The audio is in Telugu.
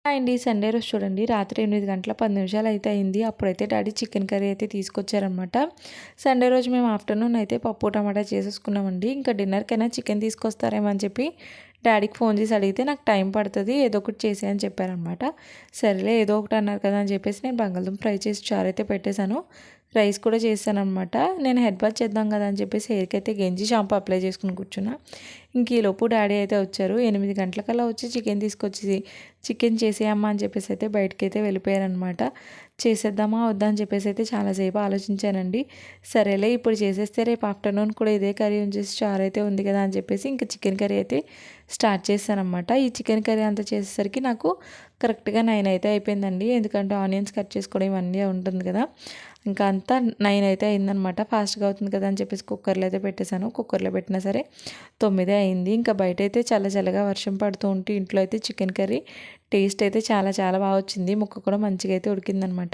అండి సండే రోజు చూడండి రాత్రి 8 గంటల 10 నిమిషాలు అయితే అయింది. అప్పుడైతే డాడీ చికెన్ కర్రీ అయితే తీసుకొచ్చారనమాట. సండే రోజు మేము ఆఫ్టర్నూన్ అయితే పప్పు టమాటా చేసేసుకున్నామండి. ఇంకా డిన్నర్కైనా చికెన్ తీసుకొస్తారేమో అని చెప్పి డాడీకి ఫోన్ చేసి అడిగితే నాకు టైం పడుతుంది ఏదో ఒకటి చేసి అని చెప్పారనమాట. సరేలే ఏదో ఒకటి అన్నారు కదా అని చెప్పేసి నేను బంగాళదుంప ఫ్రై చేసి చారు అయితే పెట్టేశాను. రైస్ కూడా చేశాననమాట. నేను హెడ్ బాత్ చేద్దాం కదా అని చెప్పేసి హెయిర్కి అయితే గెంజి షాంపూ అప్లై చేసుకుని కూర్చున్నా. ఇంక ఈలోపు డాడీ అయితే వచ్చారు. 8 గంటలకల్లా వచ్చి చికెన్ తీసుకొచ్చి చికెన్ చేసేయమ్మా అని చెప్పేసి అయితే బయటకైతే వెళ్ళిపోయారనమాట. చేసేద్దామా వద్దా అని చెప్పేసి అయితే చాలాసేపు ఆలోచించానండి. సరేలే ఇప్పుడు చేసేస్తే రేపు ఆఫ్టర్నూన్ కూడా ఇదే కర్రీ ఉంచేసి చారు అయితే ఉంది కదా అని చెప్పేసి ఇంకా చికెన్ కర్రీ అయితే స్టార్ట్ చేశానమాట. ఈ చికెన్ కర్రీ అంతా చేసేసరికి నాకు కరెక్ట్గా 9 అయితే అయిపోయిందండి. ఎందుకంటే ఆనియన్స్ కట్ చేసుకోవడం ఇవన్నీ ఉంటుంది కదా. ఇంకా అంతా 9 అయితే అయిందనమాట. ఫాస్ట్గా అవుతుంది కదా అని చెప్పేసి కుక్కర్లో అయితే పెట్టేశాను. కుక్కర్లో పెట్టినా సరే 9 అయింది. ఇంకా బయట అయితే చల్లగా వర్షం పడుతూ ఉంటే ఇంట్లో అయితే చికెన్ కర్రీ టేస్ట్ అయితే చాలా చాలా బాగా వచ్చింది. ముక్క కూడా మంచిగా అయితే ఉడికిందనమాట.